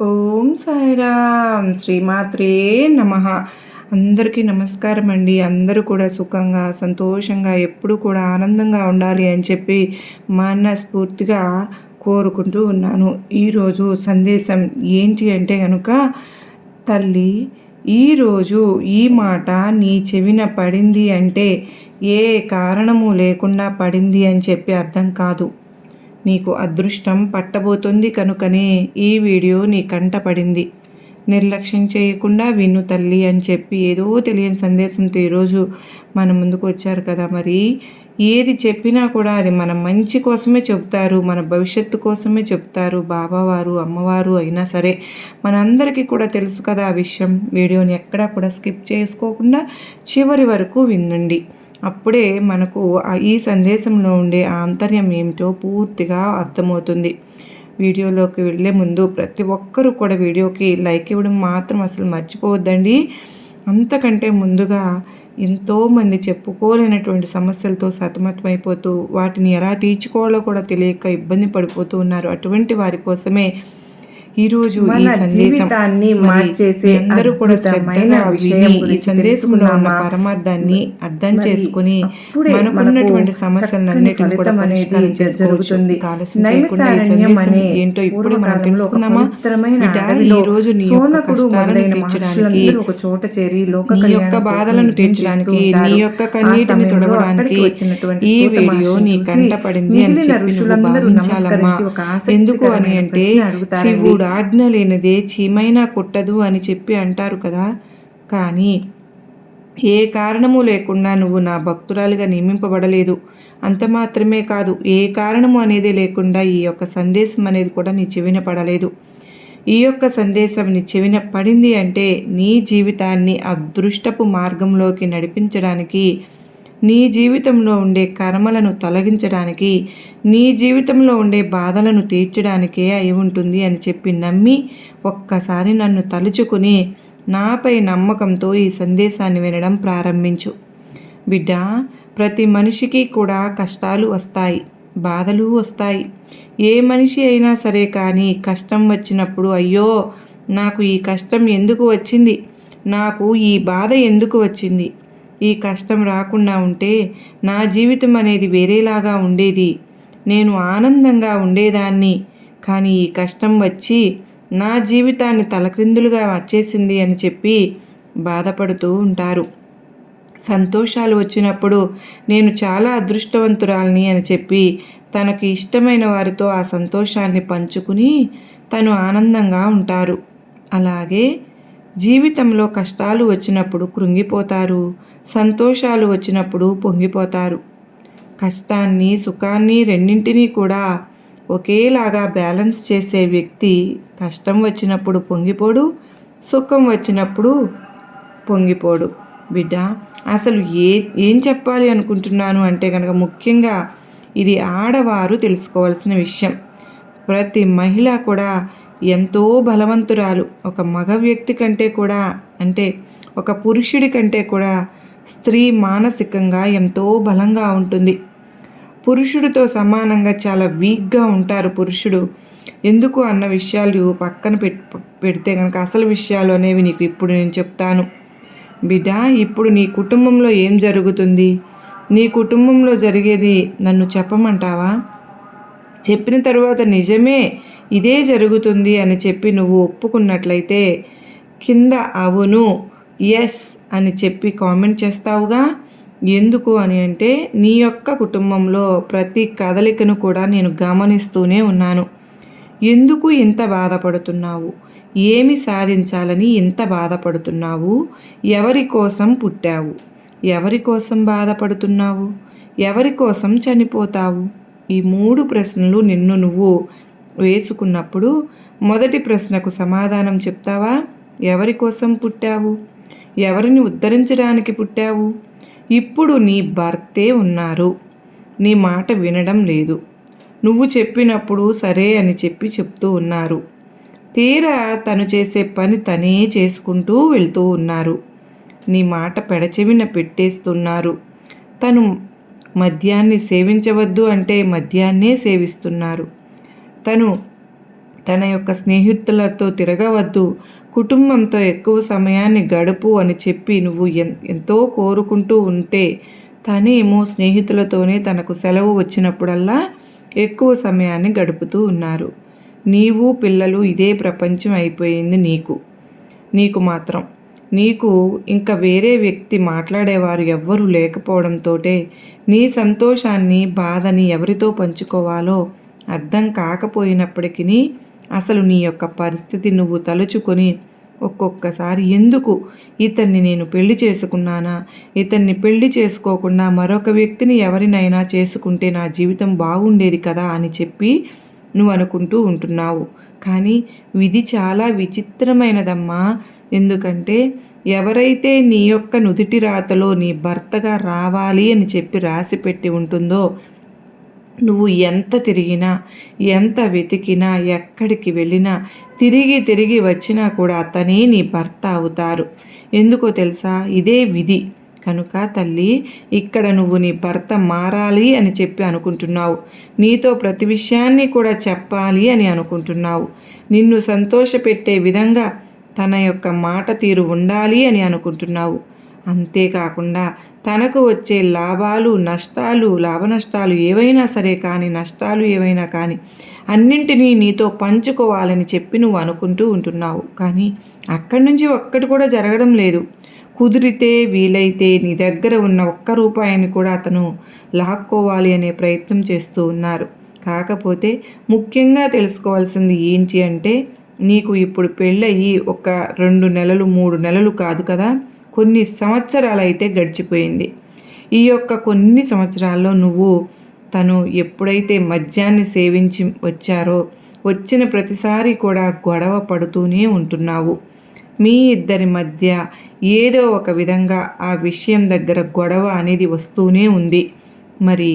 ఓం సాయిరామ్ శ్రీమాత్రే నమః. అందరికీ నమస్కారం అండి. అందరూ కూడా సుఖంగా సంతోషంగా ఎప్పుడు కూడా ఆనందంగా ఉండాలి అని చెప్పి మనస్ఫూర్తిగా కోరుకుంటూ ఉన్నాను. ఈరోజు సందేశం ఏంటి అంటే కనుక, తల్లి ఈరోజు ఈ మాట నీ చెవిన పడింది అంటే ఏ కారణము లేకుండా పడింది అని చెప్పి అర్థం కాదు. నీకు అదృష్టం పట్టబోతుంది కనుకనే ఈ వీడియో నీ కంట పడింది. నిర్లక్ష్యం చేయకుండా విను తల్లి అని చెప్పి ఏదో తెలియని సందేశంతో ఈరోజు మన ముందుకు వచ్చారు కదా. మరి ఏది చెప్పినా కూడా అది మన మంచి కోసమే చెప్తారు, మన భవిష్యత్తు కోసమే చెప్తారు బాబావారు అమ్మవారు అయినా సరే. మనందరికీ కూడా తెలుసు కదా ఆ విషయం. వీడియోని ఎక్కడా కూడా స్కిప్ చేసుకోకుండా చివరి వరకు వినండి. అప్పుడే మనకు ఈ సందేశంలో ఉండే ఆంతర్యం ఏమిటో పూర్తిగా అర్థమవుతుంది. వీడియోలోకి వెళ్ళే ముందు ప్రతి ఒక్కరూ కూడా వీడియోకి లైక్ ఇవ్వడం మాత్రం అసలు మర్చిపోవద్దండి. అంతకంటే ముందుగా ఎంతోమంది చెప్పుకోలేనటువంటి సమస్యలతో సతమతమైపోతూ వాటిని ఎలా తీర్చుకోవాలో కూడా తెలియక ఇబ్బంది పడిపోతూ ఉన్నారు. అటువంటి వారి కోసమే ఈరోజు ఈ జీవితాన్ని మార్చేసే అందరూ కూడా శ్రద్ధగా విషయం ఈ సందేశంలో ఉన్న పరమార్థాన్ని అర్థం చేసుకుని మనకున్నటువంటి సమస్యలన్నిటిని కూడా పరిష్కారం జరుగుతుంది. ఏంటో ఇప్పుడు మనం తెలుసుకున్నామా? ఈ రోజు నీ ఒక చోట చేరి నీ యొక్క బాధలను తీర్చడానికి, నీ యొక్క కన్నీటిని తుడవడానికి ఈ వీడియో నీ కంట పడింది అని చెప్పి నువ్వు భావించాలమ్మా. ఎందుకు అని అంటే శివుడు ఆజ్ఞ లేనిదే చీమైనా కుట్టదు అని చెప్పి అంటారు కదా. కానీ ఏ కారణము లేకుండా నువ్వు నా భక్తురాలిగా నియమింపబడలేదు. అంత మాత్రమే కాదు, ఏ కారణము అనేది లేకుండా ఈ యొక్క సందేశం అనేది కూడా నీ చెవిన పడలేదు. ఈ యొక్క సందేశం నీ చెవిన పడింది అంటే నీ జీవితాన్ని అదృష్టపు మార్గంలోకి నడిపించడానికి, నీ జీవితంలో ఉండే కర్మలను తొలగించడానికి, నీ జీవితంలో ఉండే బాధలను తీర్చడానికే అయి ఉంటుంది అని చెప్పి నమ్మి ఒక్కసారి నన్ను తలుచుకుని నాపై నమ్మకంతో ఈ సందేశాన్ని వినడం ప్రారంభించు. బిడ్డ, ప్రతి మనిషికి కూడా కష్టాలు వస్తాయి, బాధలు వస్తాయి. ఏ మనిషి అయినా సరే కానీ కష్టం వచ్చినప్పుడు అయ్యో నాకు ఈ కష్టం ఎందుకు వచ్చింది, నాకు ఈ బాధ ఎందుకు వచ్చింది, ఈ కష్టం రాకుండా ఉంటే నా జీవితం అనేది వేరేలాగా ఉండేది, నేను ఆనందంగా ఉండేదాన్ని, కానీ ఈ కష్టం వచ్చి నా జీవితాన్ని తలక్రిందులుగా వచ్చేసింది అని చెప్పి బాధపడుతూ ఉంటారు. సంతోషాలు వచ్చినప్పుడు నేను చాలా అదృష్టవంతురాలిని అని చెప్పి తనకు ఇష్టమైన వారితో ఆ సంతోషాన్ని పంచుకుని తను ఆనందంగా ఉంటారు. అలాగే జీవితంలో కష్టాలు వచ్చినప్పుడు కృంగిపోతారు, సంతోషాలు వచ్చినప్పుడు పొంగిపోతారు. కష్టాన్ని సుఖాన్ని రెండింటినీ కూడా ఒకేలాగా బ్యాలెన్స్ చేసే వ్యక్తి కష్టం వచ్చినప్పుడు పొంగిపోడు, సుఖం వచ్చినప్పుడు పొంగిపోడు. బిడ్డ, అసలు ఏం చెప్పాలి అనుకుంటున్నాను అంటే కనుక ముఖ్యంగా ఇది ఆడవారు తెలుసుకోవాల్సిన విషయం. ప్రతి మహిళ కూడా ఎంతో బలవంతురాలు. ఒక మగ వ్యక్తి కంటే కూడా, అంటే ఒక పురుషుడి కంటే కూడా స్త్రీ మానసికంగా ఎంతో బలంగా ఉంటుంది. పురుషుడితో సమానంగా చాలా వీక్గా ఉంటారు పురుషుడు. ఎందుకు అన్న విషయాలు పక్కన పెడితే కనుక అసలు విషయాలు అనేవి నీకు ఇప్పుడు నేను చెప్తాను. బిడ్డ, ఇప్పుడు నీ కుటుంబంలో ఏం జరుగుతుంది, నీ కుటుంబంలో జరిగేది నన్ను చెప్పమంటావా? చెప్పిన తర్వాత నిజమే ఇదే జరుగుతుంది అని చెప్పి నువ్వు ఒప్పుకున్నట్లయితే కింద అవును ఎస్ అని చెప్పి కామెంట్ చేస్తావుగా. ఎందుకు అని అంటే నీ యొక్క కుటుంబంలో ప్రతి కదలికను కూడా నేను గమనిస్తూనే ఉన్నాను. ఎందుకు ఇంత బాధపడుతున్నావు, ఏమి సాధించాలని ఇంత బాధపడుతున్నావు, ఎవరి కోసం పుట్టావు, ఎవరి కోసం బాధపడుతున్నావు, ఎవరి కోసం చనిపోతావు? ఈ 3 ప్రశ్నలు నిన్ను నువ్వు వేసుకున్నప్పుడు మొదటి ప్రశ్నకు సమాధానం చెప్తావా? ఎవరి కోసం పుట్టావు, ఎవరిని ఉద్ధరించడానికి పుట్టావు? ఇప్పుడు నీ భర్తే ఉన్నారు, నీ మాట వినడం లేదు, నువ్వు చెప్పినప్పుడు సరే అని చెప్తూ ఉన్నారు. తీరా తను చేసే పని తనే చేసుకుంటూ వెళ్తూ ఉన్నారు. నీ మాట పెడచెవిన పెట్టేస్తున్నారు. తను మద్యాన్ని సేవించవద్దు అంటే మద్యాన్నే సేవిస్తున్నారు. తను తన యొక్క స్నేహితులతో తిరగవద్దు, కుటుంబంతో ఎక్కువ సమయాన్ని గడుపు అని చెప్పి నువ్వు ఎంతో కోరుకుంటూ ఉంటే తనేమో స్నేహితులతోనే తనకు సెలవు వచ్చినప్పుడల్లా ఎక్కువ సమయాన్ని గడుపుతూ ఉన్నారు. నీవు పిల్లలు ఇదే ప్రపంచం అయిపోయింది నీకు మాత్రం. నీకు ఇంకా వేరే వ్యక్తి మాట్లాడేవారు ఎవ్వరూ లేకపోవడంతో నీ సంతోషాన్ని బాధని ఎవరితో పంచుకోవాలో అర్థం కాకపోయినప్పటికీ అసలు నీ యొక్క పరిస్థితి నువ్వు తలుచుకొని ఒక్కొక్కసారి ఎందుకు ఇతన్ని నేను పెళ్లి చేసుకున్నానా, ఇతన్ని పెళ్లి చేసుకోకుండా మరొక వ్యక్తిని ఎవరినైనా చేసుకుంటే నా జీవితం బాగుండేది కదా అని చెప్పి నువ్వు అనుకుంటూ ఉంటున్నావు. కానీ విధి చాలా విచిత్రమైనదమ్మా. ఎందుకంటే ఎవరైతే నీ యొక్క నుదిటి రాతలో నీ భర్తగా రావాలి అని చెప్పి రాసి పెట్టి ఉంటుందో నువ్వు ఎంత తిరిగినా, ఎంత వెతికినా, ఎక్కడికి వెళ్ళినా, తిరిగి వచ్చినా కూడా అతనే నీ భర్త అవుతారు. ఎందుకో తెలుసా? ఇదే విధి. కనుక తల్లి, ఇక్కడ నువ్వు నీ భర్త మారాలి అని చెప్పి అనుకుంటున్నావు. నీతో ప్రతి విషయాన్ని కూడా చెప్పాలి అని అనుకుంటున్నావు. నిన్ను సంతోషపెట్టే విధంగా తన యొక్క మాట తీరు ఉండాలి అని అనుకుంటున్నావు. అంతేకాకుండా తనకు వచ్చే లాభాలు నష్టాలు, లాభ నష్టాలు ఏవైనా సరే కానీ, నష్టాలు ఏవైనా కానీ అన్నింటినీ నీతో పంచుకోవాలని చెప్పి నువ్వు అనుకుంటూ ఉంటున్నావు. కానీ అక్కడి నుంచి ఒక్కటి కూడా జరగడం లేదు. కుదిరితే వీలైతే నీ దగ్గర ఉన్న ఒక్క రూపాయిని కూడా అతను లాక్కోవాలి అనే ప్రయత్నం చేస్తూ ఉన్నారు. కాకపోతే ముఖ్యంగా తెలుసుకోవాల్సింది ఏంటి అంటే, నీకు ఇప్పుడు పెళ్ళయి ఒక 2 నెలలు 3 నెలలు కాదు కదా, కొన్ని సంవత్సరాలు అయితే గడిచిపోయింది. ఈ యొక్క కొన్ని సంవత్సరాల్లో నువ్వు తను ఎప్పుడైతే మద్యాన్ని సేవించి వచ్చారో వచ్చిన ప్రతిసారి కూడా గొడవ పడుతూనే ఉంటున్నావు. మీ ఇద్దరి మధ్య ఏదో ఒక విధంగా ఆ విషయం దగ్గర గొడవ అనేది వస్తూనే ఉంది. మరి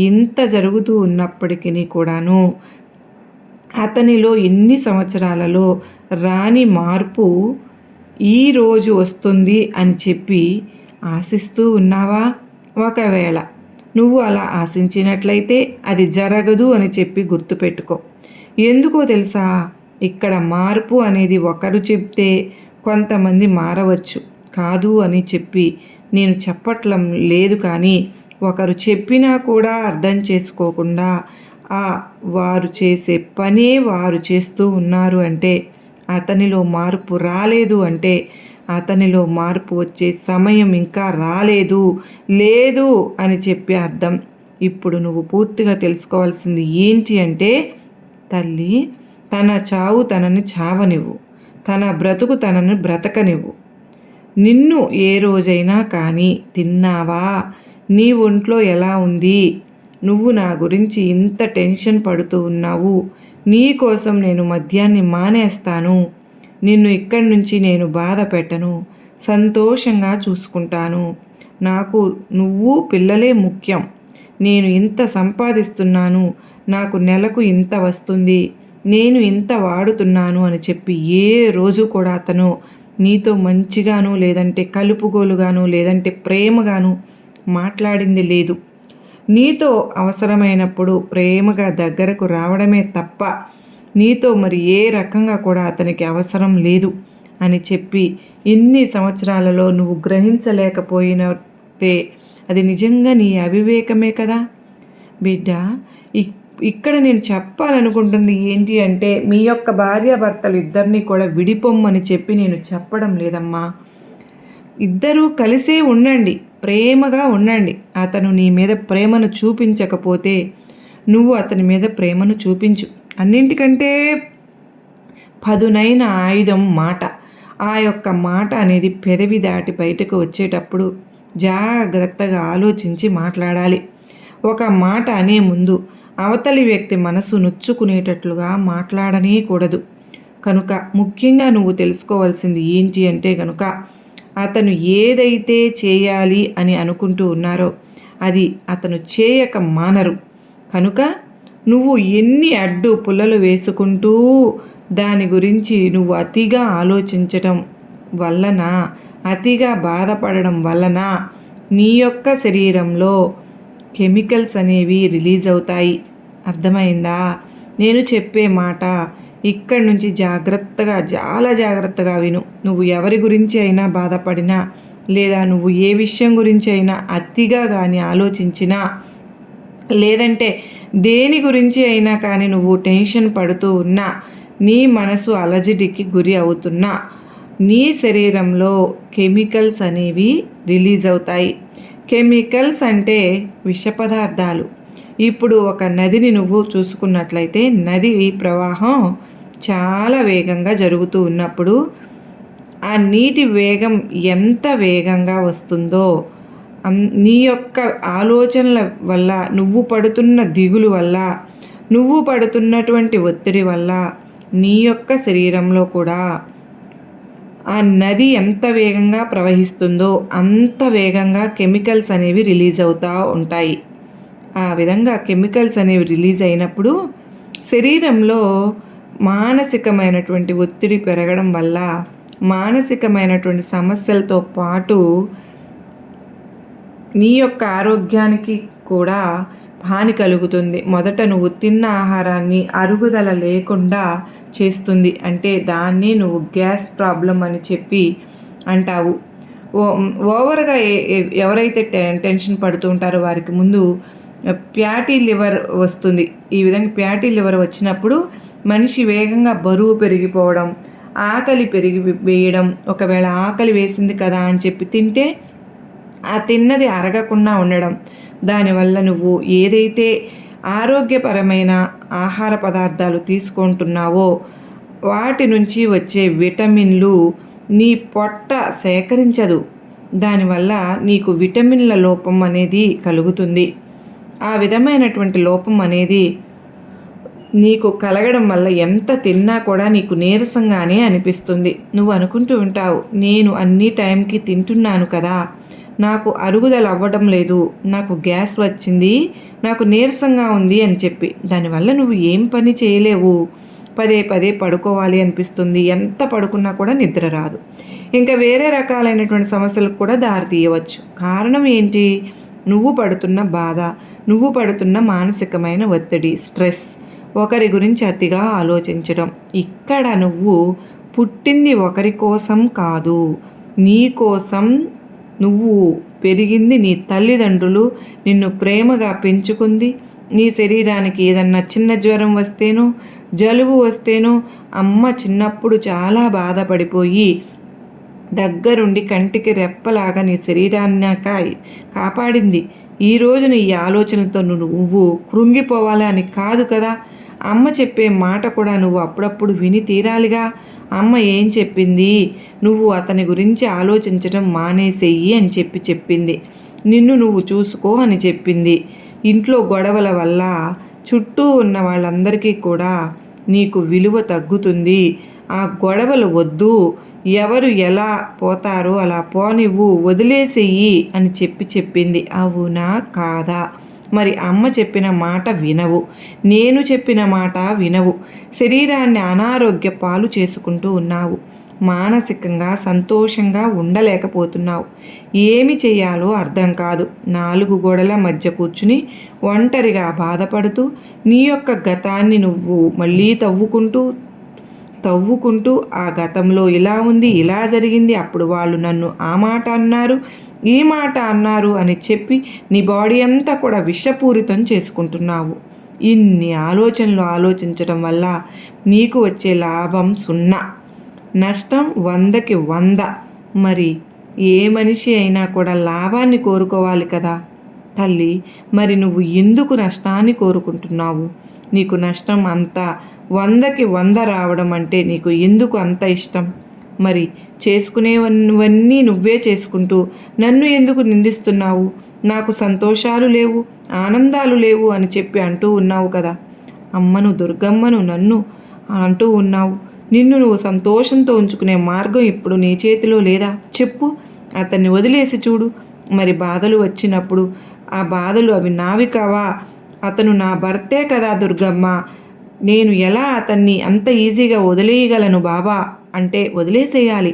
ఇంత జరుగుతూ ఉన్నప్పటికీ కూడాను అతనిలో ఎన్ని సంవత్సరాలలో రాని మార్పు ఈరోజు వస్తుంది అని చెప్పి ఆశిస్తూ ఉన్నావా? ఒకవేళ నువ్వు అలా ఆశించినట్లయితే అది జరగదు అని చెప్పి గుర్తుపెట్టుకో. ఎందుకో తెలుసా? ఇక్కడ మార్పు అనేది ఒకరు చెప్తే కొంతమంది మారవచ్చు. కాదు అని చెప్పి నేను చెప్పట్లం లేదు, కానీ ఒకరు చెప్పినా కూడా అర్థం చేసుకోకుండా వారు చేసే పనే వారు చేస్తూ ఉన్నారు అంటే, అతనిలో మార్పు రాలేదు అంటే, అతనిలో మార్పు వచ్చే సమయం ఇంకా లేదు అని చెప్పి అర్థం. ఇప్పుడు నువ్వు పూర్తిగా తెలుసుకోవాల్సింది ఏంటి అంటే, తల్లి, తన చావు తనని చావనివ్వు, తన బ్రతుకు తనని బ్రతకనివ్వు. నిన్ను ఏ రోజైనా కానీ తిన్నావా? నీ ఒంట్లో ఎలా ఉంది? నువ్వు నా గురించి ఇంత టెన్షన్ పడుతూ ఉన్నావు. నీ కోసం నేను మద్యాన్ని మానేస్తాను, నిన్ను ఇక్కడి నుంచి నేను బాధ పెట్టను, సంతోషంగా చూసుకుంటాను. నాకు నువ్వు పిల్లలే ముఖ్యం. నేను ఇంత సంపాదిస్తున్నాను, నాకు నెలకు ఇంత వస్తుంది, నేను ఇంత వాడుతున్నాను అని చెప్పి ఏ రోజు కూడా అతను నీతో మంచిగాను, లేదంటే కలుపుగోలుగాను, లేదంటే ప్రేమగాను మాట్లాడింది లేదు. నీతో అవసరమైనప్పుడు ప్రేమగా దగ్గరకు రావడమే తప్ప నీతో మరి ఏ రకంగా కూడా అతనికి అవసరం లేదు అని చెప్పి ఇన్ని సంవత్సరాలలో నువ్వు గ్రహించలేకపోయినట్టే అది నిజంగా నీ అవివేకమే కదా బిడ్డ. ఇక్కడ నేను చెప్పాలనుకుంటుంది ఏంటి అంటే, మీ యొక్క భార్యాభర్తలు ఇద్దరినీ కూడా విడిపోమ్మని చెప్పి నేను చెప్పడం లేదమ్మా. ఇద్దరూ కలిసే ఉండండి, ప్రేమగా ఉండండి. అతను నీ మీద ప్రేమను చూపించకపోతే నువ్వు అతని మీద ప్రేమను చూపించు. అన్నింటికంటే పదునైన ఆయుధం మాట. ఆ యొక్క మాట అనేది పెదవి దాటి బయటకు వచ్చేటప్పుడు జాగ్రత్తగా ఆలోచించి మాట్లాడాలి. ఒక మాట అనే ముందు అవతలి వ్యక్తి మనసు నొచ్చుకునేటట్లుగా మాట్లాడనే కూడదు. కనుక ముఖ్యంగా నువ్వు తెలుసుకోవాల్సింది ఏంటి అంటే కనుక, అతను ఏదైతే చేయాలి అని అనుకుంటూ ఉన్నారో అది అతను చేయక మానరు. కనుక నువ్వు ఎన్ని అడ్డు పుల్లలు వేసుకుంటూ దాని గురించి నువ్వు అతిగా ఆలోచించటం వలన, అతిగా బాధపడడం వలన నీ యొక్క శరీరంలో కెమికల్స్ అనేవి రిలీజ్ అవుతాయి. అర్థమైందా? నేను చెప్పే మాట ఇక్కడి నుంచి జాగ్రత్తగా, చాలా జాగ్రత్తగా విను. నువ్వు ఎవరి గురించి అయినా బాధపడినా, లేదా నువ్వు ఏ విషయం గురించి అయినా అతిగా కానీ ఆలోచించినా, లేదంటే దేని గురించి అయినా కానీ నువ్వు టెన్షన్ పడుతూ ఉన్నా, నీ మనసు అలజడికి గురి అవుతున్నా, నీ శరీరంలో కెమికల్స్ అనేవి రిలీజ్ అవుతాయి. కెమికల్స్ అంటే విష పదార్థాలు. ఇప్పుడు ఒక నదిని నువ్వు చూసుకున్నట్లయితే, నది ప్రవాహం చాలా వేగంగా జరుగుతూ ఉన్నప్పుడు ఆ నీటి వేగం ఎంత వేగంగా వస్తుందో, నీ యొక్క ఆలోచనల వల్ల, నువ్వు పడుతున్న దిగులు వల్ల, నువ్వు పడుతున్నటువంటి ఒత్తిడి వల్ల నీ యొక్క శరీరంలో కూడా ఆ నది ఎంత వేగంగా ప్రవహిస్తుందో అంత వేగంగా కెమికల్స్ అనేవి రిలీజ్ అవుతూ ఉంటాయి. ఆ విధంగా కెమికల్స్ అనేవి రిలీజ్ అయినప్పుడు శరీరంలో మానసికమైనటువంటి ఒత్తిడి పెరగడం వల్ల మానసికమైనటువంటి సమస్యలతో పాటు నీ యొక్క ఆరోగ్యానికి కూడా హాని కలుగుతుంది. మొదట నువ్వు తిన్న ఆహారాన్ని అరుగుదల లేకుండా చేస్తుంది. అంటే దాన్ని నువ్వు గ్యాస్ ప్రాబ్లం అని చెప్పి అంటావు. ఓవర్గా ఎవరైతే టెన్షన్ పడుతూ ఉంటారో వారికి ముందు ఫ్యాటీ లివర్ వస్తుంది. ఈ విధంగా ఫ్యాటీ లివర్ వచ్చినప్పుడు మనిషి వేగంగా బరువు పెరిగిపోవడం, ఆకలి వేయడం, ఒకవేళ ఆకలి వేసింది కదా అని చెప్పి తింటే ఆ తిన్నది అరగకుండా ఉండడం, దానివల్ల నువ్వు ఏదైతే ఆరోగ్యపరమైన ఆహార పదార్థాలు తీసుకుంటున్నావో వాటి నుంచి వచ్చే విటమిన్లు నీ పొట్ట సేకరించదు. దానివల్ల నీకు విటమిన్ల లోపం అనేది కలుగుతుంది. ఆ విధమైనటువంటి లోపం అనేది నీకు కలగడం వల్ల ఎంత తిన్నా కూడా నీకు నీరసంగానే అనిపిస్తుంది. నువ్వు అనుకుంటూ ఉంటావు, నేను అన్ని టైంకి తింటున్నాను కదా, నాకు అరుగుదల అవ్వడం లేదు, నాకు గ్యాస్ వచ్చింది, నాకు నీరసంగా ఉంది అని చెప్పి. దానివల్ల నువ్వు ఏం పని చేయలేవు. పదే పదే పడుకోవాలి అనిపిస్తుంది. ఎంత పడుకున్నా కూడా నిద్ర రాదు. ఇంకా వేరే రకాలైనటువంటి సమస్యలకు కూడా దారి తీయవచ్చు. కారణం ఏంటి? నువ్వు పడుతున్న బాధ, నువ్వు పడుతున్న మానసికమైన ఒత్తిడి, స్ట్రెస్, ఒకరి గురించి అతిగా ఆలోచించడం. ఇక్కడ నువ్వు పుట్టింది ఒకరి కోసం కాదు, నీ కోసం. నువ్వు పెరిగింది, నీ తల్లిదండ్రులు నిన్ను ప్రేమగా పెంచుకుంది. నీ శరీరానికి ఏదన్నా చిన్న జ్వరం వస్తేనో, జలుబు వస్తేనో అమ్మ చిన్నప్పుడు చాలా బాధపడిపోయి దగ్గరుండి కంటికి రెప్పలాగా నీ శరీరాన్ని కాపాడింది. ఈ రోజున ఈ ఆలోచనలతో నువ్వు కృంగిపోవాలి అని కాదు కదా. అమ్మ చెప్పే మాట కూడా నువ్వు అప్పుడప్పుడు విని తీరాలిగా. అమ్మ ఏం చెప్పింది? నువ్వు అతని గురించి ఆలోచించడం మానేసేయి అని చెప్పింది. నిన్ను నువ్వు చూసుకో అని చెప్పింది. ఇంట్లో గొడవల వల్ల చుట్టూ ఉన్న వాళ్ళందరికీ కూడా నీకు విలువ తగ్గుతుంది. ఆ గొడవలు వద్దు, ఎవరు ఎలా పోతారో అలా పోనివ్వు, వదిలేసేయి అని చెప్పింది. అవునా కాదా? మరి అమ్మ చెప్పిన మాట వినవు, నేను చెప్పిన మాట వినవు. శరీరాన్ని అనారోగ్య పాలు చేసుకుంటూ ఉన్నావు. మానసికంగా సంతోషంగా ఉండలేకపోతున్నావు. ఏమి చేయాలో అర్థం కాదు. 4 గోడల మధ్య కూర్చుని ఒంటరిగా బాధపడుతూ నీ యొక్క గతాన్ని నువ్వు మళ్ళీ తవ్వుకుంటూ ఆ గతంలో ఇలా ఉంది, ఇలా జరిగింది, అప్పుడు వాళ్ళు నన్ను ఆ మాట అన్నారు, ఈ మాట అన్నారు అని చెప్పి నీ బాడీ అంతా కూడా విషపూరితం చేసుకుంటున్నావు. ఇన్ని ఆలోచనలు ఆలోచించడం వల్ల నీకు వచ్చే లాభం 0, నష్టం 100కి 100. మరి ఏ మనిషి అయినా కూడా లాభాన్ని కోరుకోవాలి కదా తల్లి. మరి నువ్వు ఎందుకు నష్టాన్ని కోరుకుంటున్నావు? నీకు నష్టం అంతా 100కి 100 రావడం అంటే నీకు ఎందుకు అంత ఇష్టం? మరి చేసుకునేవన్నీ నువ్వే చేసుకుంటూ నన్ను ఎందుకు నిందిస్తున్నావు? నాకు సంతోషాలు లేవు, ఆనందాలు లేవు అని చెప్పి అంటూ ఉన్నావు కదా. అమ్మను, దుర్గమ్మను, నన్ను అంటూ ఉన్నావు. నిన్ను నువ్వు సంతోషంతో ఉంచుకునే మార్గం ఇప్పుడు నీ చేతిలో లేదా? చెప్పు. అతన్ని వదిలేసి చూడు. మరి బాధలు వచ్చినప్పుడు ఆ బాధలు అవి నావి కావా? అతను నా భర్తే కదా దుర్గమ్మ. నేను ఎలా అతన్ని అంత ఈజీగా వదిలేయగలను బాబా అంటే వదిలేసేయాలి.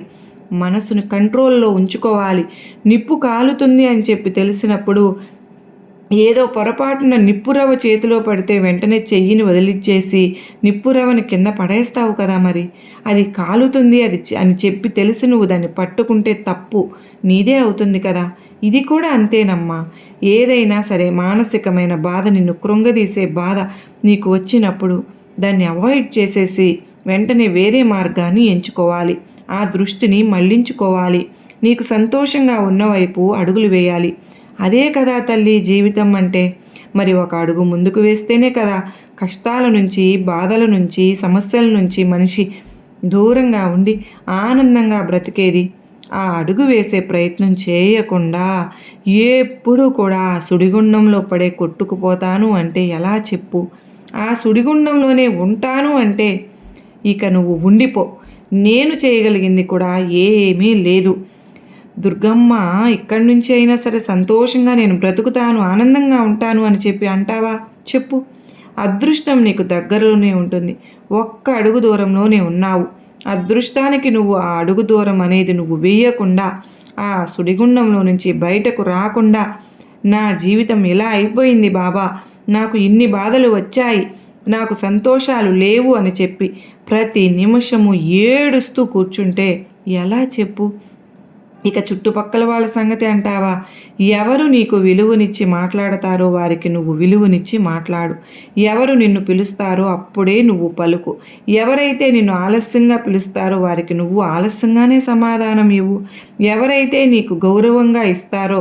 మనసును కంట్రోల్లో ఉంచుకోవాలి. నిప్పు కాలుతుంది అని చెప్పి తెలిసినప్పుడు ఏదో పొరపాటున నిప్పురవ్వ చేతిలో పడితే వెంటనే చెయ్యిని వదిలిచ్చేసి నిప్పురవ్వని కింద పడేస్తావు కదా, మరి అది కాలుతుంది అని చెప్పి తెలిసి నువ్వు దాన్ని పట్టుకుంటే తప్పు నీదే అవుతుంది కదా. ఇది కూడా అంతేనమ్మా. ఏదైనా సరే మానసికమైన బాధ, నిన్ను కృంగదీసే బాధ నీకు వచ్చినప్పుడు దాన్ని అవాయిడ్ చేసేసి వెంటనే వేరే మార్గాన్ని ఎంచుకోవాలి. ఆ దృష్టిని మళ్లించుకోవాలి. నీకు సంతోషంగా ఉన్నవైపు అడుగులు వేయాలి. అదే కదా తల్లి జీవితం అంటే. మరి ఒక అడుగు ముందుకు వేస్తేనే కదా కష్టాల నుంచి, బాధల నుంచి, సమస్యల నుంచి మనిషి దూరంగా ఉండి ఆనందంగా బ్రతికేది. ఆ అడుగు వేసే ప్రయత్నం చేయకుండా ఎప్పుడూ కూడా సుడిగుండంలో పడే కొట్టుకుపోతాను అంటే ఎలా చెప్పు? ఆ సుడిగుండంలోనే ఉంటాను అంటే ఇక నువ్వు ఉండిపో. నేను చేయగలిగింది కూడా ఏమీ లేదు. దుర్గమ్మ ఇక్కడి నుంచి అయినా సరే సంతోషంగా నేను బ్రతుకుతాను, ఆనందంగా ఉంటాను అని చెప్పి అంటావా? చెప్పు. అదృష్టం నీకు దగ్గరలోనే ఉంటుంది. ఒక్క అడుగు దూరంలోనే ఉన్నావు. అదృష్టానికి నువ్వు ఆ అడుగు దూరం అనేది నువ్వు వేయకుండా, ఆ సుడిగుండంలో నుంచి బయటకు రాకుండా, నా జీవితం ఇలా అయిపోయింది బాబా, నాకు ఇన్ని బాధలు వచ్చాయి, నాకు సంతోషాలు లేవు అని చెప్పి ప్రతి నిమిషము ఏడుస్తూ కూర్చుంటే ఎలా చెప్పు? ఇక చుట్టుపక్కల వాళ్ళ సంగతి అంటావా? ఎవరు నీకు విలువనిచ్చి మాట్లాడతారో వారికి నువ్వు విలువనిచ్చి మాట్లాడు. ఎవరు నిన్ను పిలుస్తారో అప్పుడే నువ్వు పలుకు. ఎవరైతే నిన్ను ఆలస్యంగా పిలుస్తారో వారికి నువ్వు ఆలస్యంగానే సమాధానం ఇవ్వు. ఎవరైతే నీకు గౌరవంగా ఇస్తారో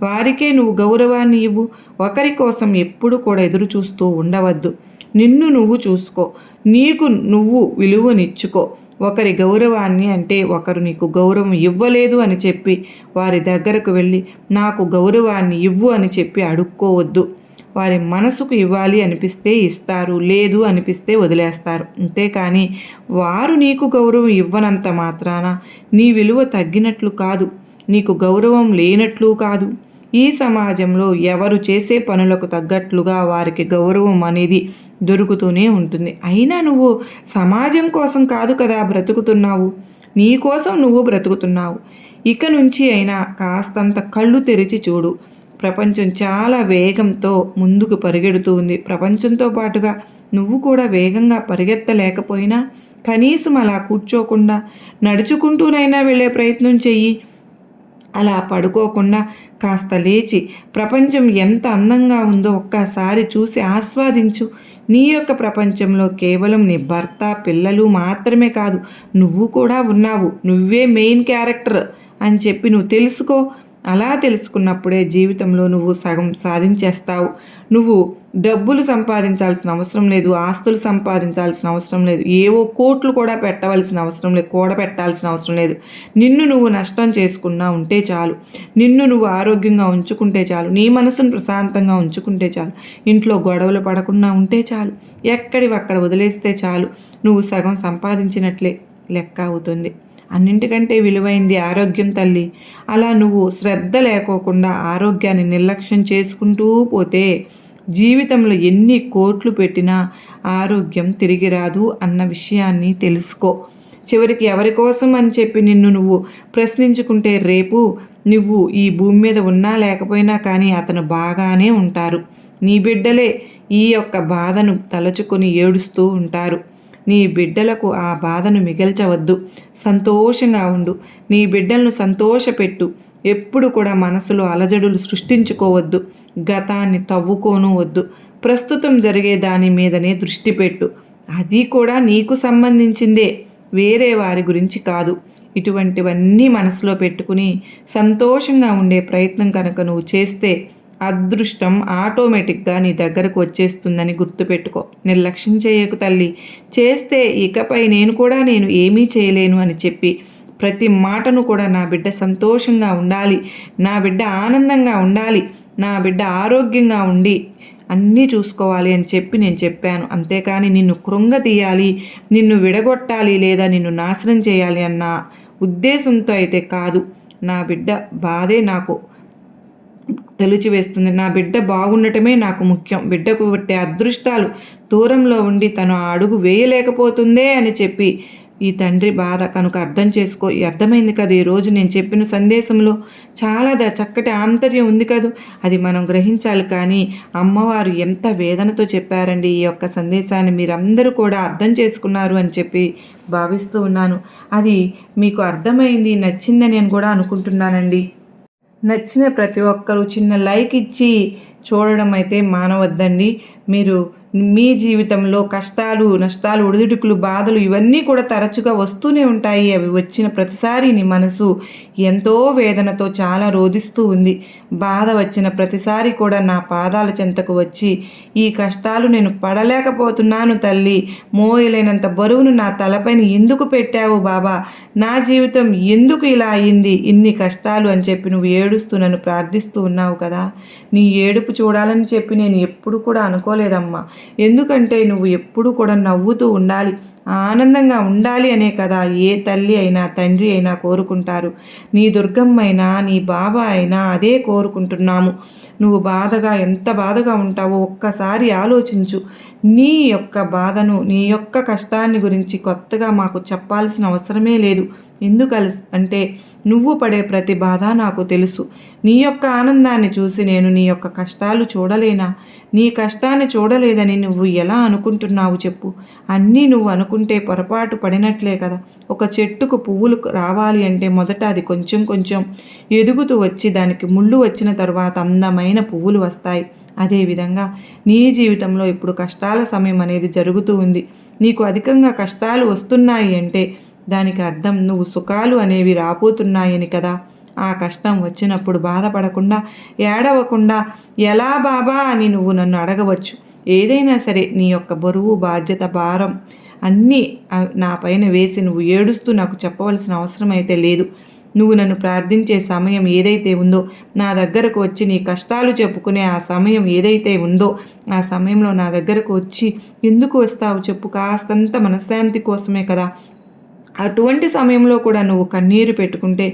వారికే నువ్వు గౌరవాన్ని ఇవ్వు. ఒకరి కోసం ఎప్పుడు కూడా ఎదురు చూస్తూ ఉండవద్దు. నిన్ను నువ్వు చూసుకో. నీకు నువ్వు విలువనిచ్చుకో. ఒకరి గౌరవాన్ని అంటే ఒకరు నీకు గౌరవం ఇవ్వలేదు అని చెప్పి వారి దగ్గరకు వెళ్ళి నాకు గౌరవాన్ని ఇవ్వు అని చెప్పి అడుక్కోవద్దు. వారి మనసుకు ఇవ్వాలి అనిపిస్తే ఇస్తారు, లేదు అనిపిస్తే వదిలేస్తారు. అంతేకాని వారు నీకు గౌరవం ఇవ్వనంత మాత్రాన నీ విలువ తగ్గినట్లు కాదు, నీకు గౌరవం లేనట్లు కాదు. ఈ సమాజంలో ఎవరు చేసే పనులకు తగ్గట్లుగా వారికి గౌరవం అనేది దొరుకుతూనే ఉంటుంది. అయినా నువ్వు సమాజం కోసం కాదు కదా బ్రతుకుతున్నావు, నీ కోసం నువ్వు బ్రతుకుతున్నావు. ఇక నుంచి అయినా కాస్తంత కళ్ళు తెరిచి చూడు. ప్రపంచం చాలా వేగంతో ముందుకు పరిగెడుతూ ఉంది. ప్రపంచంతో పాటుగా నువ్వు కూడా వేగంగా పరిగెత్తలేకపోయినా కనీసం అలా కూర్చోకుండా నడుచుకుంటూనైనా వెళ్ళే ప్రయత్నం చెయ్యి. అలా పడుకోకుండా కాస్త లేచి ప్రపంచం ఎంత అందంగా ఉందో ఒక్కసారి చూసి ఆస్వాదించు. నీ యొక్క ప్రపంచంలో కేవలం నీ భర్త, పిల్లలు మాత్రమే కాదు, నువ్వు కూడా ఉన్నావు. నువ్వే మెయిన్ క్యారెక్టర్ అని చెప్పి నువ్వు తెలుసుకో. అలా తెలుసుకున్నప్పుడే జీవితంలో నువ్వు సగం సాధించేస్తావు. నువ్వు డబ్బులు సంపాదించాల్సిన అవసరం లేదు, ఆస్తులు సంపాదించాల్సిన అవసరం లేదు, ఏవో కోట్లు కూడా పెట్టవలసిన అవసరం లేదు, కూడబెట్టాల్సిన అవసరం లేదు. నిన్ను నువ్వు నష్టం చేసుకున్నా ఉంటే చాలు, నిన్ను నువ్వు ఆరోగ్యంగా ఉంచుకుంటే చాలు, నీ మనసును ప్రశాంతంగా ఉంచుకుంటే చాలు, ఇంట్లో గొడవలు పడకుండా ఉంటే చాలు, ఎక్కడివక్కడ వదిలేస్తే చాలు, నువ్వు సగం సంపాదించినట్లే లెక్క అవుతుంది. అన్నింటికంటే విలువైంది ఆరోగ్యం తల్లి. అలా నువ్వు శ్రద్ధ లేకోకుండా ఆరోగ్యాన్ని నిర్లక్ష్యం చేసుకుంటూ పోతే జీవితంలో ఎన్ని కోట్లు పెట్టినా ఆరోగ్యం తిరిగి రాదు అన్న విషయాన్ని తెలుసుకో. చివరికి ఎవరి కోసం అని చెప్పి నిన్ను నువ్వు ప్రశ్నించుకుంటే రేపు నువ్వు ఈ భూమి మీద ఉన్నా లేకపోయినా కానీ అతను బాగానే ఉంటారు. నీ బిడ్డలే ఈ యొక్క బాధను తలచుకొని ఏడుస్తూ ఉంటారు. నీ బిడ్డలకు ఆ బాధను మిగల్చవద్దు. సంతోషంగా ఉండు. నీ బిడ్డలను సంతోషపెట్టు. ఎప్పుడు కూడా మనసులో అలజడులు సృష్టించుకోవద్దు. గతాన్ని తవ్వుకోను వద్దు. ప్రస్తుతం జరిగే దాని మీదనే దృష్టి పెట్టు. అది కూడా నీకు సంబంధించిందే, వేరే వారి గురించి కాదు. ఇటువంటివన్నీ మనసులో పెట్టుకుని సంతోషంగా ఉండే ప్రయత్నం కనుక నువ్వు చేస్తే అదృష్టం ఆటోమేటిక్గా నీ దగ్గరకు వచ్చేస్తుందని గుర్తుపెట్టుకో. నిర్లక్ష్యం చేయకు తల్లి. చేస్తే ఇకపై నేను ఏమీ చేయలేను అని చెప్పి ప్రతి మాటను కూడా నా బిడ్డ సంతోషంగా ఉండాలి, నా బిడ్డ ఆనందంగా ఉండాలి, నా బిడ్డ ఆరోగ్యంగా ఉండి అన్నీ చూసుకోవాలి అని చెప్పి నేను చెప్పాను. అంతేకాని నిన్ను కృంగతీయాలి, నిన్ను విడగొట్టాలి, లేదా నిన్ను నాశనం చేయాలి అన్న ఉద్దేశంతో అయితే కాదు. నా బిడ్డ బాధే నాకు తెలిచివేస్తుంది. నా బిడ్డ బాగుండటమే నాకు ముఖ్యం. బిడ్డకు పట్టే అదృష్టాలు దూరంలో ఉండి తను ఆ అడుగు వేయలేకపోతుందే అని చెప్పి ఈ తండ్రి బాధ కనుక అర్థం చేసుకో. అర్థమైంది కదా ఈరోజు నేను చెప్పిన సందేశంలో చాలా చక్కటి ఆంతర్యం ఉంది కదా, అది మనం గ్రహించాలి. కానీ అమ్మవారు ఎంత వేదనతో చెప్పారండి ఈ యొక్క సందేశాన్ని. మీరందరూ కూడా అర్థం చేసుకున్నారు అని చెప్పి భావిస్తూ ఉన్నాను. అది మీకు అర్థమైంది, నచ్చిందని నేను కూడా అనుకుంటున్నానండి. నచ్చిన ప్రతి ఒక్కరూ చిన్న లైక్ ఇచ్చి చూడడం అయితే మానవద్దండి. మీరు మీ జీవితంలో కష్టాలు, నష్టాలు, ఒడిదుడుకులు, బాధలు ఇవన్నీ కూడా తరచుగా వస్తూనే ఉంటాయి. అవి వచ్చిన ప్రతిసారి నీ మనసు ఎంతో వేదనతో చాలా రోధిస్తూ ఉంది. బాధ వచ్చిన ప్రతిసారి కూడా నా పాదాల చెంతకు వచ్చి ఈ కష్టాలు నేను పడలేకపోతున్నాను తల్లి, మోయలేనంత బరువును నా తలపైన ఎందుకు పెట్టావు బాబా, నా జీవితం ఎందుకు ఇలా అయింది, ఇన్ని కష్టాలు అని చెప్పి నువ్వు ఏడుస్తూ నన్ను ప్రార్థిస్తూ ఉన్నావు కదా. నీ ఏడుపు చూడాలని చెప్పి నేను ఎప్పుడు కూడా అనుకోలేదమ్మా. ఎందుకంటే నువ్వు ఎప్పుడు కూడా నవ్వుతూ ఉండాలి, ఆనందంగా ఉండాలి అనే కదా ఏ తల్లి అయినా తండ్రి అయినా కోరుకుంటారు. నీ దుర్గమ్మ అయినా నీ బాబా అయినా అదే కోరుకుంటున్నాము. నువ్వు బాధగా ఎంత బాధగా ఉంటావో ఒక్కసారి ఆలోచించు. నీ యొక్క బాధను, నీ యొక్క కష్టాన్ని గురించి కొత్తగా మాకు చెప్పాల్సిన అవసరమే లేదు. అంటే నువ్వు పడే ప్రతి బాధ నాకు తెలుసు. నీ యొక్క ఆనందాన్ని చూసి నేను నీ యొక్క కష్టాలు చూడలేనా? నీ కష్టాన్ని చూడలేదని నువ్వు ఎలా అనుకుంటున్నావు చెప్పు? అన్నీ నువ్వు అనుకుంటే పొరపాటు పడినట్లే కదా. ఒక చెట్టుకు పువ్వులు రావాలి అంటే మొదట అది కొంచెం కొంచెం ఎదుగుతూ వచ్చి దానికి ముళ్ళు వచ్చిన తర్వాత అందమైన పువ్వులు వస్తాయి. అదేవిధంగా నీ జీవితంలో ఇప్పుడు కష్టాల సమయం అనేది జరుగుతూ ఉంది. నీకు అధికంగా కష్టాలు వస్తున్నాయి అంటే దానికి అర్థం నువ్వు సుఖాలు అనేవి రాబోతున్నాయని కదా. ఆ కష్టం వచ్చినప్పుడు బాధపడకుండా, ఏడవకుండా ఎలా బాబా అని నువ్వు నన్ను అడగవచ్చు. ఏదైనా సరే నీ యొక్క బరువు, బాధ్యత, భారం అన్నీ నా పైన వేసి నువ్వు ఏడుస్తూ నాకు చెప్పవలసిన అవసరం అయితే లేదు. నువ్వు నన్ను ప్రార్థించే సమయం ఏదైతే ఉందో, నా దగ్గరకు వచ్చి నీ కష్టాలు చెప్పుకునే ఆ సమయం ఏదైతే ఉందో, ఆ సమయంలో నా దగ్గరకు వచ్చి ఎందుకు వస్తావు చెప్పు? కాస్తంత మనశ్శాంతి కోసమే కదా. అటువంటి సమయంలో కూడా నువ్వు కన్నీరు పెట్టుకుంటే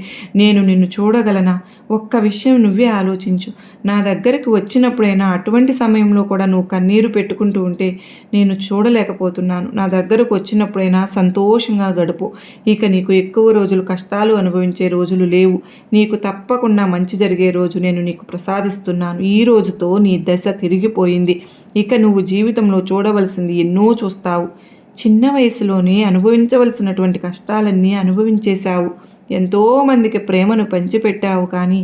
నేను నిన్ను చూడగలనా? ఒక్క విషయం నువ్వే ఆలోచించు. నా దగ్గరికి వచ్చినప్పుడైనా అటువంటి సమయంలో కూడా నువ్వు కన్నీరు పెట్టుకుంటూ ఉంటే నేను చూడలేకపోతున్నాను. నా దగ్గరకు వచ్చినప్పుడైనా సంతోషంగా గడుపు. ఇక నీకు ఎక్కువ రోజులు కష్టాలు అనుభవించే రోజులు లేవు. నీకు తప్పకుండా మంచి జరిగే రోజు నేను నీకు ప్రసాదిస్తున్నాను. ఈ రోజుతో నీ దశ తిరిగిపోయింది. ఇక నువ్వు జీవితంలో చూడవలసింది ఎన్నో చూస్తావు. చిన్న వయసులోనే అనుభవించవలసినటువంటి కష్టాలన్నీ అనుభవించేశావు. ఎంతోమందికి ప్రేమను పంచిపెట్టావు, కానీ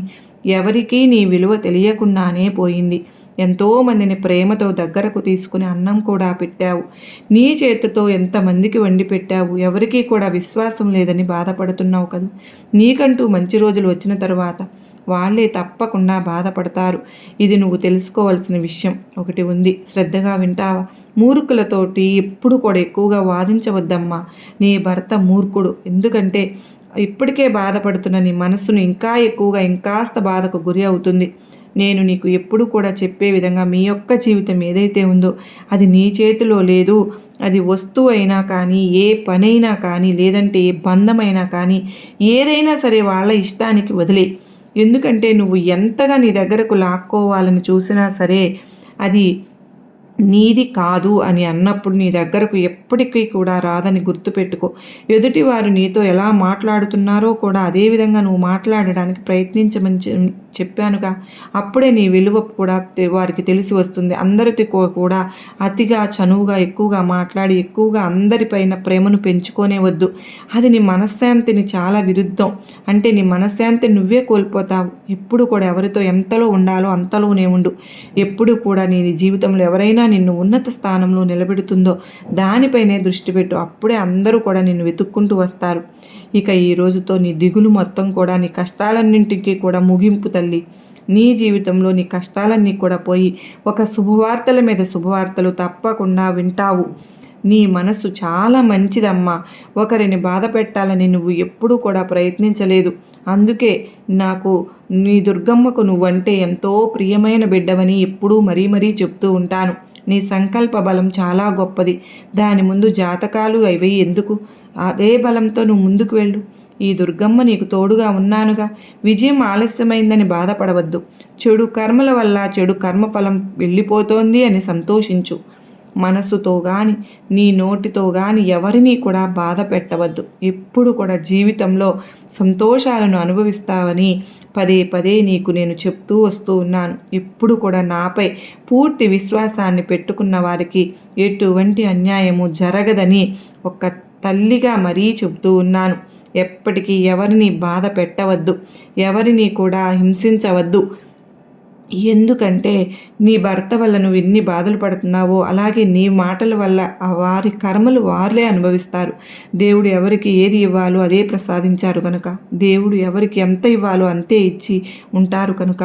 ఎవరికీ నీ విలువ తెలియకుండానే పోయింది. ఎంతోమందిని ప్రేమతో దగ్గరకు తీసుకుని అన్నం కూడా పెట్టావు. నీ చేతితో ఎంతమందికి వండి పెట్టావు. ఎవరికీ కూడా విశ్వాసం లేదని బాధపడుతున్నావు కదా. నీకంటూ మంచి రోజులు వచ్చిన తర్వాత వాళ్ళే తప్పకుండా బాధపడతారు. ఇది నువ్వు తెలుసుకోవాల్సిన విషయం ఒకటి ఉంది. శ్రద్ధగా వింటావా? మూర్ఖులతోటి ఎప్పుడు కూడా ఎక్కువగా వాదించవద్దమ్మా. నీ భర్త మూర్ఖుడు. ఎందుకంటే ఇప్పటికే బాధపడుతున్న నీ మనస్సును ఇంకా ఎక్కువగా ఇంకాస్త బాధకు గురి అవుతుంది. నేను నీకు ఎప్పుడు కూడా చెప్పే విధంగా మీ యొక్క జీవితం ఏదైతే ఉందో అది నీ చేతిలో లేదు. అది వస్తువు అయినా కానీ, ఏ పనైనా కానీ, లేదంటే ఏ బంధమైనా కానీ, ఏదైనా సరే వాళ్ళ ఇష్టానికి వదిలే. ఎందుకంటే నువ్వు ఎంతగా నీ దగ్గరకు లాక్కోవాలని చూసినా సరే అది నీది కాదు అని అన్నప్పుడు నీ దగ్గరకు ఎప్పటికీ కూడా రాదని గుర్తుపెట్టుకో. ఎదుటివారు నీతో ఎలా మాట్లాడుతున్నారో కూడా అదేవిధంగా నువ్వు మాట్లాడడానికి ప్రయత్నించమని చెప్పానుగా. అప్పుడే నీ విలువ కూడా వారికి తెలిసి వస్తుంది. అందరితో కూడా అతిగా చనువుగా ఎక్కువగా మాట్లాడి ఎక్కువగా అందరిపైన ప్రేమను పెంచుకోనే వద్దు. అది నీ మనశ్శాంతిని చాలా విరుద్ధం. అంటే నీ మనశ్శాంతిని నువ్వే కోల్పోతావు. ఎప్పుడు కూడా ఎవరితో ఎంతలో ఉండాలో అంతలోనే ఉండు. ఎప్పుడు కూడా నీ జీవితంలో ఎవరైనా నిన్ను ఉన్నత స్థానంలో నిలబెడుతుందో దానిపైనే దృష్టి పెట్టు. అప్పుడే అందరూ కూడా నిన్ను వెతుక్కుంటూ వస్తారు. ఇక ఈ రోజుతో నీ దిగులు మొత్తం కూడా, నీ కష్టాలన్నింటికీ కూడా ముగింపు తల్లి. నీ జీవితంలో నీ కష్టాలన్నీ కూడా పోయి ఒక శుభవార్తల మీద శుభవార్తలు తప్పకుండా వింటావు. నీ మనసు చాలా మంచిదమ్మా. ఒకరిని బాధ పెట్టాలని నువ్వు ఎప్పుడూ కూడా ప్రయత్నించలేదు. అందుకే నాకు నీ దుర్గమ్మకు నువ్వంటే ఎంతో ప్రియమైన బిడ్డవని ఎప్పుడూ మరీ మరీ చెప్తూ ఉంటాను. నీ సంకల్ప బలం చాలా గొప్పది. దాని ముందు జాతకాలు అవి ఎందుకు? అదే బలంతో నువ్వు ముందుకు వెళ్ళు. ఈ దుర్గమ్మ నీకు తోడుగా ఉన్నానుగా. విజయం ఆలస్యమైందని బాధపడవద్దు. చెడు కర్మల వల్ల చెడు కర్మఫలం వెళ్ళిపోతోంది అని సంతోషించు. మనసుతో కానీ నీ నోటితో కానీ ఎవరినీ కూడా బాధ పెట్టవద్దు. ఎప్పుడు కూడా జీవితంలో సంతోషాలను అనుభవిస్తావని పదే పదే నీకు నేను చెప్తూ వస్తూ ఉన్నాను. ఎప్పుడు కూడా నాపై పూర్తి విశ్వాసాన్ని పెట్టుకున్న వారికి ఎటువంటి అన్యాయము జరగదని ఒక తల్లిగా మరీ చెబుతూ ఉన్నాను. ఎప్పటికీ ఎవరిని బాధ పెట్టవద్దు, ఎవరిని కూడా హింసించవద్దు. ఎందుకంటే నీ భర్త వల్ల నువ్వు ఎన్ని బాధలు పడుతున్నావో అలాగే నీ మాటల వల్ల వారి కర్మలు వారులే అనుభవిస్తారు. దేవుడు ఎవరికి ఏది ఇవ్వాలో అదే ప్రసాదించారు కనుక, దేవుడు ఎవరికి ఎంత ఇవ్వాలో అంతే ఇచ్చి ఉంటారు కనుక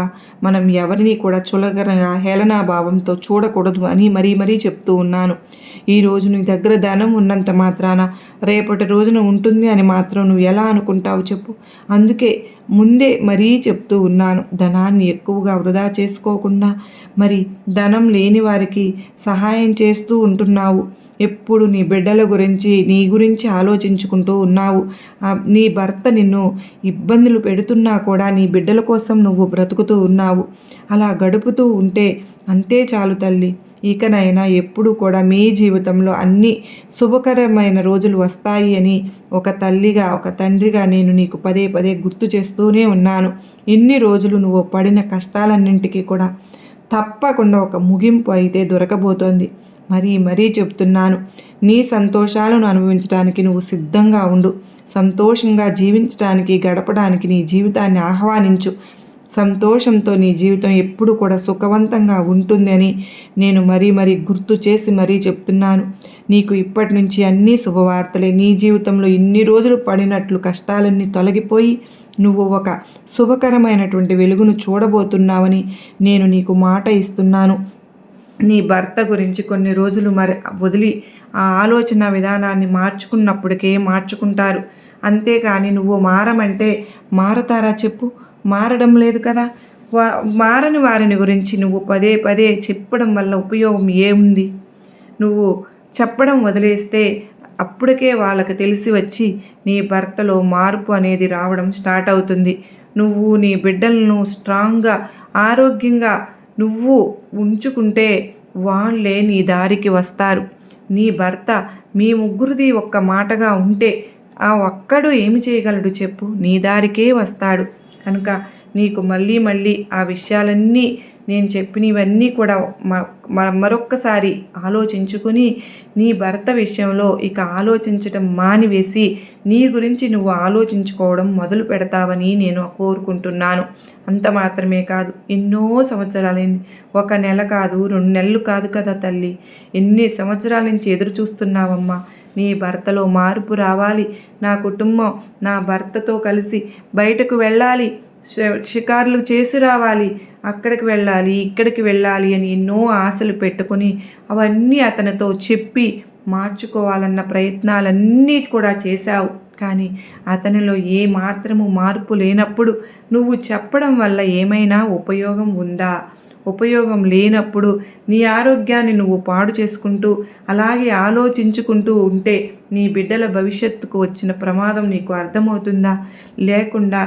మనం ఎవరిని కూడా చులకనగా హేళనాభావంతో చూడకూడదు అని మరీ మరీ చెప్తూ ఉన్నాను. ఈరోజు నీ దగ్గర ధనం ఉన్నంత మాత్రాన రేపటి రోజున ఉంటుంది అని మాత్రం నువ్వు ఎలా అనుకుంటావు చెప్పు. అందుకే ముందే మరీ చెప్తూ ఉన్నాను, ధనాన్ని ఎక్కువగా వృధా చేసుకోకుండా మరి ధనం లేని వారికి సహాయం చేస్తూ ఉంటున్నావు. ఎప్పుడు నీ బిడ్డల గురించి నీ గురించి ఆలోచించుకుంటూ ఉన్నావు. నీ భర్త నిన్ను ఇబ్బందులు పెడుతున్నా కూడా నీ బిడ్డల కోసం నువ్వు బ్రతుకుతూ ఉన్నావు. అలా గడుపుతూ ఉంటే అంతే చాలు తల్లి. ఇకనైనా ఎప్పుడు కూడా మీ జీవితంలో అన్ని శుభకరమైన రోజులు వస్తాయి అని ఒక తల్లిగా ఒక తండ్రిగా నేను నీకు పదే పదే గుర్తు చేస్తూనే ఉన్నాను. ఇన్ని రోజులు నువ్వు పడిన కష్టాలన్నింటికీ కూడా తప్పకుండా ఒక ముగింపు అయితే దొరకబోతోంది. మరీ చెప్తున్నాను, నీ సంతోషాలను అనుభవించడానికి నువ్వు సిద్ధంగా ఉండు. సంతోషంగా జీవించడానికి గడపడానికి నీ జీవితాన్ని ఆహ్వానించు. సంతోషంతో నీ జీవితం ఎప్పుడు కూడా సుఖవంతంగా ఉంటుంది అని నేను మరీ గుర్తు చేసి మరీ చెప్తున్నాను. నీకు ఇప్పటి నుంచి అన్నీ శుభవార్తలే. నీ జీవితంలో ఇన్ని రోజులు పడినట్లు కష్టాలన్నీ తొలగిపోయి నువ్వు ఒక శుభకరమైనటువంటి వెలుగును చూడబోతున్నావని నేను నీకు మాట ఇస్తున్నాను. నీ భర్త గురించి కొన్ని రోజులు వదిలి ఆ ఆలోచన విధానాన్ని మార్చుకున్నప్పటికే మార్చుకుంటారు. అంతేకాని నువ్వు మారమంటే మారతారా చెప్పు? మారడం లేదు కదా. మారని వారిని గురించి నువ్వు పదే పదే చెప్పడం వల్ల ఉపయోగం ఏముంది? నువ్వు చెప్పడం వదిలేస్తే అప్పటికే వాళ్ళకి తెలిసి వచ్చి నీ భర్తలో మార్పు అనేది రావడం స్టార్ట్ అవుతుంది. నువ్వు నీ బిడ్డలను స్ట్రాంగ్గా ఆరోగ్యంగా నువ్వు ఉంచుకుంటే వాళ్ళే నీ దారికి వస్తారు. నీ భర్త మీ ముగ్గురిది ఒక్క మాటగా ఉంటే ఆ ఒక్కడు ఏమి చేయగలడు చెప్పు? నీ దారికే వస్తాడు. కనుక నీకు మళ్ళీ ఆ విషయాలన్నీ నేను చెప్పినవన్నీ కూడా మరొక్కసారి ఆలోచించుకొని నీ భర్త విషయంలో ఇక ఆలోచించటం మానివేసి నీ గురించి నువ్వు ఆలోచించుకోవడం మొదలు పెడతావని నేను కోరుకుంటున్నాను. అంత మాత్రమే కాదు, ఎన్నో సంవత్సరాలైంది. 1 నెల కాదు, 2 నెలలు కాదు కదా తల్లి. ఎన్ని సంవత్సరాల నుంచి ఎదురు చూస్తున్నావమ్మా. నీ భర్తలో మార్పు రావాలి. నా కుటుంబం నా భర్తతో కలిసి బయటకు వెళ్ళాలి, షికార్లు చేసి రావాలి, అక్కడికి వెళ్ళాలి, ఇక్కడికి వెళ్ళాలి అని ఎన్నో ఆశలు పెట్టుకొని అవన్నీ అతనితో చెప్పి మార్చుకోవాలన్న ప్రయత్నాలన్నీ కూడా చేశావు. కానీ అతనిలో ఏ మాత్రము మార్పు లేనప్పుడు నువ్వు చెప్పడం వల్ల ఏమైనా ఉపయోగం ఉందా? ఉపయోగం లేనప్పుడు నీ ఆరోగ్యాన్ని నువ్వు పాడు చేసుకుంటూ అలాగే ఆలోచించుకుంటూ ఉంటే నీ బిడ్డల భవిష్యత్తుకు వచ్చిన ప్రమాదం నీకు అర్థమవుతుందా? లేకుండా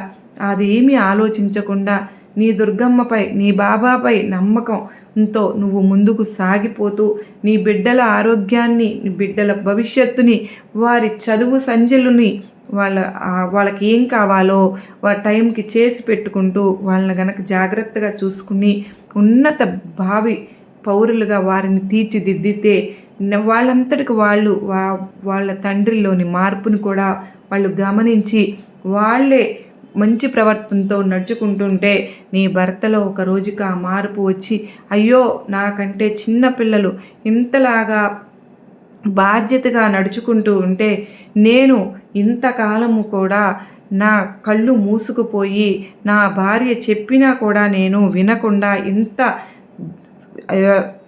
అదేమీ ఆలోచించకుండా నీ దుర్గమ్మపై నీ బాబాపై నమ్మకంతో నువ్వు ముందుకు సాగిపోతూ నీ బిడ్డల ఆరోగ్యాన్ని, నీ బిడ్డల భవిష్యత్తుని, వారి చదువు సంధ్యలని, వాళ్ళకి ఏం కావాలో టైంకి చేసి పెట్టుకుంటూ వాళ్ళని గనక జాగ్రత్తగా చూసుకుని ఉన్నత భావి పౌరులుగా వారిని తీర్చిదిద్దితే వాళ్ళంతటికి వాళ్ళు వాళ్ళ తండ్రిలోని మార్పుని కూడా వాళ్ళు గమనించి వాళ్ళే మంచి ప్రవర్తనతో నడుచుకుంటుంటే నీ భర్తలో ఒక రోజుకి ఆ మార్పు వచ్చి అయ్యో నాకంటే చిన్న పిల్లలు ఇంతలాగా బాధ్యతగా నడుచుకుంటూ ఉంటే నేను ఇంతకాలము కూడా నా కళ్ళు మూసుకుపోయి నా భార్య చెప్పినా కూడా నేను వినకుండా ఇంత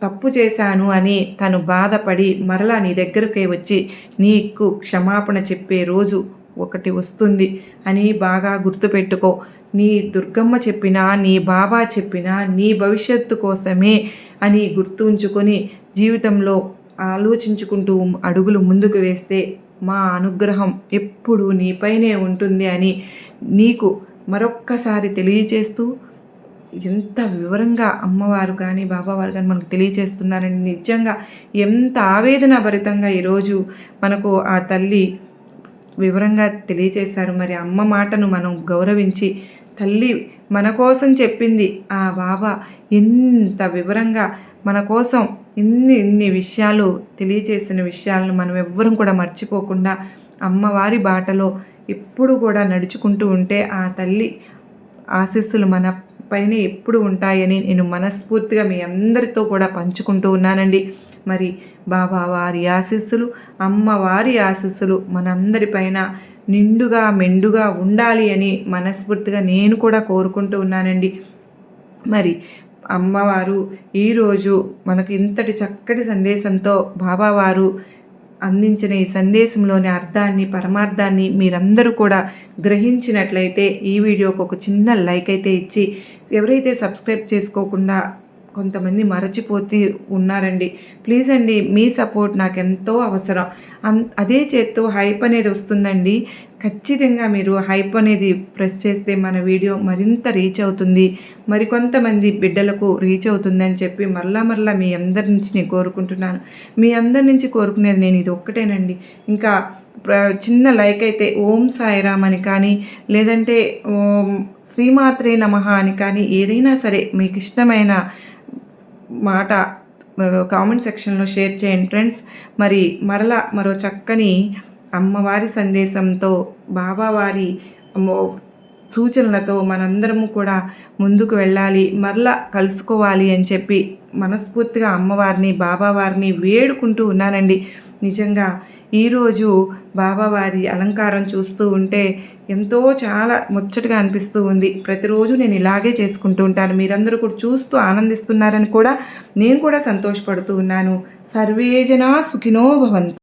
తప్పు చేశాను అని తను బాధపడి మరలా నీ దగ్గరకే వచ్చి నీకు క్షమాపణ చెప్పే రోజు ఒకటి వస్తుంది అని బాగా గుర్తుపెట్టుకో. నీ దుర్గమ్మ చెప్పినా, నీ బాబా చెప్పినా నీ భవిష్యత్తు కోసమే అని గుర్తుంచుకొని జీవితంలో ఆలోచించుకుంటూ అడుగులు ముందుకు వేస్తే మా అనుగ్రహం ఎప్పుడు నీపైనే ఉంటుంది అని నీకు మరొక్కసారి తెలియజేస్తూ ఎంత వివరంగా అమ్మవారు కానీ బాబావారు కానీ మనకు తెలియచేస్తున్నారండి. నిజంగా ఎంత ఆవేదన భరితంగా ఈరోజు మనకు ఆ తల్లి వివరంగా తెలియచేశారు. మరి అమ్మ మాటను మనం గౌరవించి తల్లి మన కోసం చెప్పింది ఆ బాబా ఎంత వివరంగా మన కోసం ఇన్ని విషయాలు తెలియచేసిన విషయాలను మనం ఎవ్వరం కూడా మర్చిపోకుండా అమ్మవారి బాటలో ఎప్పుడు కూడా నడుచుకుంటూ ఉంటే ఆ తల్లి ఆశీస్సులు మన పైన ఎప్పుడు ఉంటాయని నేను మనస్ఫూర్తిగా మీ అందరితో కూడా పంచుకుంటూ ఉన్నానండి. మరి బాబా వారి ఆశీస్సులు, అమ్మవారి ఆశీస్సులు మనందరిపైన నిండుగా మెండుగా ఉండాలి అని మనస్ఫూర్తిగా నేను కూడా కోరుకుంటూ ఉన్నానండి. మరి అమ్మవారు ఈరోజు మనకు ఇంతటి చక్కటి సందేశంతో బాబావారు అందించిన ఈ సందేశంలోని అర్థాన్ని, పరమార్థాన్ని మీరందరూ కూడా గ్రహించినట్లయితే ఈ వీడియోకి ఒక చిన్న లైక్ అయితే ఇచ్చి, ఎవరైతే సబ్స్క్రైబ్ చేసుకోకుండా కొంతమంది మరచిపోతూ ఉన్నారండి, ప్లీజ్ అండి, మీ సపోర్ట్ నాకు ఎంతో అవసరం. అదే చేత్తో హైప్ అనేది వస్తుందండి. ఖచ్చితంగా మీరు హైప్ అనేది ప్రెస్ చేస్తే మన వీడియో మరింత రీచ్ అవుతుంది, మరికొంతమంది బిడ్డలకు రీచ్ అవుతుంది అని చెప్పి మరలా మీ అందరి నుంచి నేను కోరుకుంటున్నాను. మీ అందరి నుంచి కోరుకునేది నేను ఇది ఒక్కటేనండి. ఇంకా చిన్న లైక్ అయితే ఓం సాయిరామ్ అని కానీ, లేదంటే శ్రీమాత్రే నమః అని కానీ, ఏదైనా సరే మీకు ఇష్టమైన మాట కామెంట్ సెక్షన్లో షేర్ చేయండి ఫ్రెండ్స్. మరి మరో చక్కని అమ్మవారి సందేశంతో, బాబావారి సూచనలతో మనందరము కూడా ముందుకు వెళ్ళాలి, మరలా కలుసుకోవాలి అని చెప్పి మనస్ఫూర్తిగా అమ్మవారిని, బాబావారిని వేడుకుంటూ ఉన్నానండి. నిజంగా ఈరోజు బాబావారి అలంకారం చూస్తూ ఉంటే చాలా ముచ్చటగా అనిపిస్తూ ఉంది. ప్రతిరోజు నేను ఇలాగే చేసుకుంటూ ఉంటాను. మీరందరూ కూడా చూస్తూ ఆనందిస్తున్నారని కూడా నేను కూడా సంతోషపడుతూ ఉన్నాను. సర్వే జనా సుఖినో భవంతు.